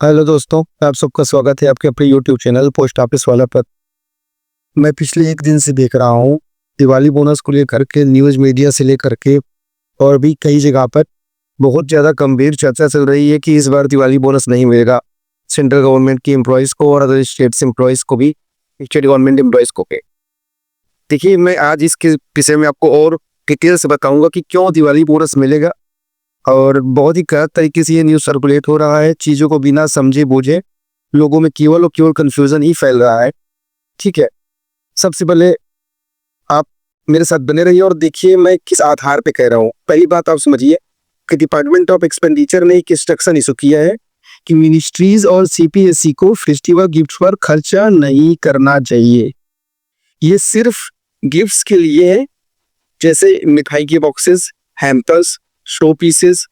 Hello दोस्तों, आप सबका स्वागत है आपके अपने यूट्यूब चैनल पोस्ट ऑफिस वाला पर। मैं पिछले एक दिन से देख रहा हूँ दिवाली बोनस को लेकर के न्यूज़ मीडिया से लेकर के और भी कई जगह पर बहुत ज़्यादा गंभीर चर्चा चल रही है कि इस बार दिवाली बोनस नहीं मिलेगा सेंट्रल गवर्नमेंट की एम्प्लॉयज़ को और अदर स्टेट्स एम्प्लॉयज़ को भी, स्टेट गवर्नमेंट एम्प्लॉयज़ को भी। देखिए, मैं आज इसके विषय में आपको और डिटेल से बताऊंगा कि क्यों दिवाली बोनस मिलेगा। और बहुत ही गलत तरीके से ये न्यूज़ सर्कुलेट हो रहा है, चीज़ों को बिना समझे बूझे लोगों में केवल और केवल कंफ्यूजन ही फैल रहा है। ठीक है, सबसे पहले आप मेरे साथ बने रहिए और देखिए मैं किस आधार पे कह रहा हूँ। पहली बात आप समझिए कि डिपार्टमेंट ऑफ एक्सपेंडिचर ने एक इंस्ट्रक्शन इशू किया है कि मिनिस्ट्रीज और सीपीएससी को फेस्टिवल गिफ्ट पर खर्चा नहीं करना चाहिए। ये सिर्फ गिफ्ट्स के लिए है, जैसे मिठाई के boxes, hampers, show pieces,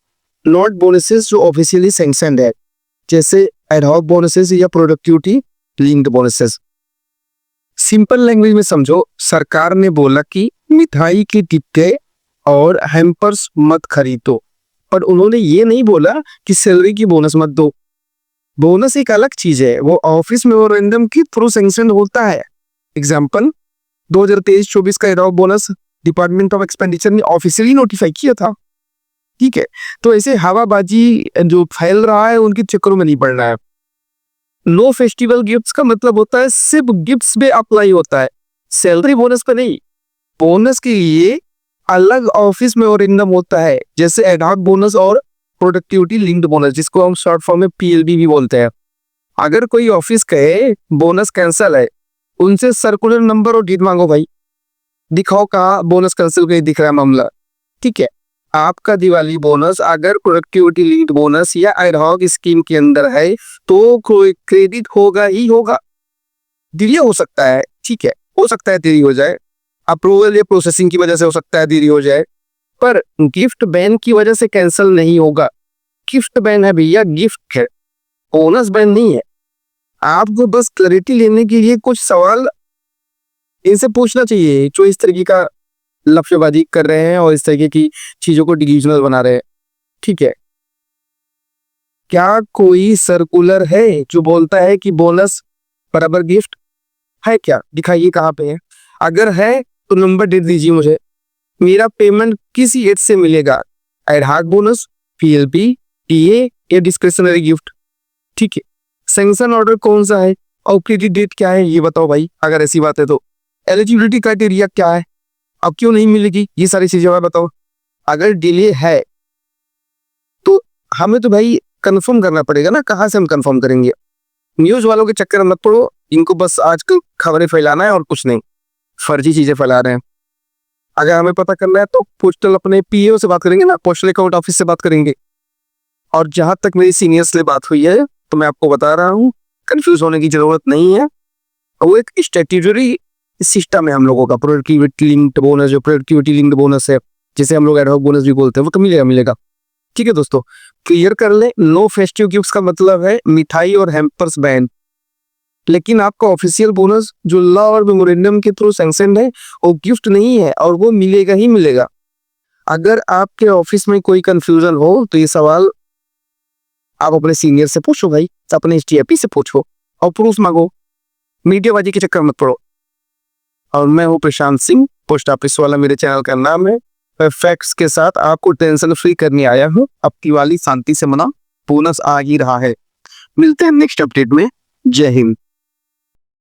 not bonuses जो ऑफिशियली सैंक्शनड है, जैसे एडहॉक बोनसेस या productivity linked bonuses. Simple language में समझो, सरकार ने बोला कि मिठाई के डिब्बे और हैम्पर्स मत खरीदो, पर उन्होंने ये नहीं बोला कि सैलरी की बोनस मत दो। बोनस एक अलग चीज है, वो ऑफिस मेमोरेंडम के थ्रू सैंक्शन होता है। एग्जाम्पल, 2023-24 का ad hoc bonus department of expenditure ने ऑफिशियली नोटिफाई किया था। ठीक है, तो ऐसे हवाबाजी जो फैल रहा है उनके चक्करों में नहीं पड़ना है। नो फेस्टिवल गिफ्ट्स का मतलब होता है सिर्फ गिफ्ट्स पे अप्लाई होता है, सैलरी बोनस पे नहीं। बोनस के लिए अलग ऑफिस में ओरिंडम होता है, जैसे एडहॉक बोनस और प्रोडक्टिविटी लिंक्ड बोनस, जिसको हम शॉर्ट फॉर्म में पीएलबी भी बोलते हैं। अगर कोई ऑफिस कहे बोनस कैंसल है, उनसे सर्कुलर नंबर और डेट मांगो भाई, दिखाओ कहाँ बोनस कैंसिल का दिख रहा है मामला। ठीक है, आपका दिवाली बोनस अगर प्रोडक्टिविटी लिंक्ड बोनस या एडहॉक स्कीम के अंदर है तो कोई क्रेडिट होगा ही होगा। डिले हो सकता है, ठीक है, हो सकता है देरी हो जाए, अप्रूवल या प्रोसेसिंग की वजह से हो सकता है देरी हो जाए, पर गिफ्ट बैन की वजह से कैंसिल नहीं होगा। गिफ्ट बैन है भैया, गिफ्ट है, बोनस बैन नहीं है। आपको बस क्लैरिटी लेने के लिए कुछ सवाल इनसे पूछना चाहिए जो इस तरीके का लफ्ज़बाजी कर रहे हैं और इस तरीके की चीजों को डिविजनल बना रहे हैं। ठीक है, क्या कोई सर्कुलर है जो बोलता है कि बोनस बराबर गिफ्ट है? क्या दिखाइए कहाँ पे है। अगर है तो नंबर दे दीजिए मुझे। मेरा पेमेंट किस एज से मिलेगा, एडहॉक बोनस, पीएलपी, टीए या डिस्क्रिशनरी गिफ्ट? ठीक है, सैंक्शन ऑर्डर कौन सा है और क्रेडिट डेट क्या है, ये बताओ भाई। अगर ऐसी बात है तो एलिजिबिलिटी क्राइटेरिया क्या है, अब क्यों नहीं मिलेगी, ये सारी चीजें बताओ। अगर डिले है तो हमें तो भाई कंफर्म करना पड़ेगा ना, कहाँ से हम कंफर्म करेंगे। न्यूज वालों के चक्कर में मत पड़ो, इनको बस आजकल खबरें फैलाना है और कुछ नहीं, फर्जी चीजें फैला रहे हैं। अगर हमें पता करना है तो पोस्टल अपने पीएओ से बात करेंगे ना, पोस्टल अकाउंट ऑफिस से बात करेंगे। और जहां तक मेरी सीनियर से बात हुई है तो मैं आपको बता रहा हूँ, कंफ्यूज होने की जरूरत नहीं है। वो एक स्टैट्यूटरी सिस्टम है हम लोगों का, प्रोडक्टिविटी लिंक्ड बोनस, जो प्रोडक्टिविटी लिंक्ड बोनस है, जिसे हम लोग एडहॉक बोनस भी बोलते हैं, वो तो मिलेगा। ठीक है दोस्तों, क्लियर कर ले, नो फेस्टिव गिफ्ट्स का मतलब है मिठाई और हैम्पर्स बैन। लेकिन आपका ऑफिशियल बोनस जो लॉ और मेमोरेंडम के थ्रू सैंक्शन है, वो गिफ्ट नहीं है और वो मिलेगा ही मिलेगा। अगर आपके ऑफिस में कोई कंफ्यूजन हो तो ये सवाल आप अपने सीनियर से पूछो भाई, अपने एसटीएपी से पूछो और प्रूफ मांगो, मीडियाबाजी के चक्कर मत पड़ो। और मैं हूँ प्रशांत सिंह, पोस्ट ऑफिस वाला मेरे चैनल का नाम है। मैं फैक्ट्स के साथ आपको टेंशन फ्री करने आया हूँ। अब दिवाली शांति से मना, बोनस आ ही रहा है। मिलते हैं नेक्स्ट अपडेट में। जय हिंद।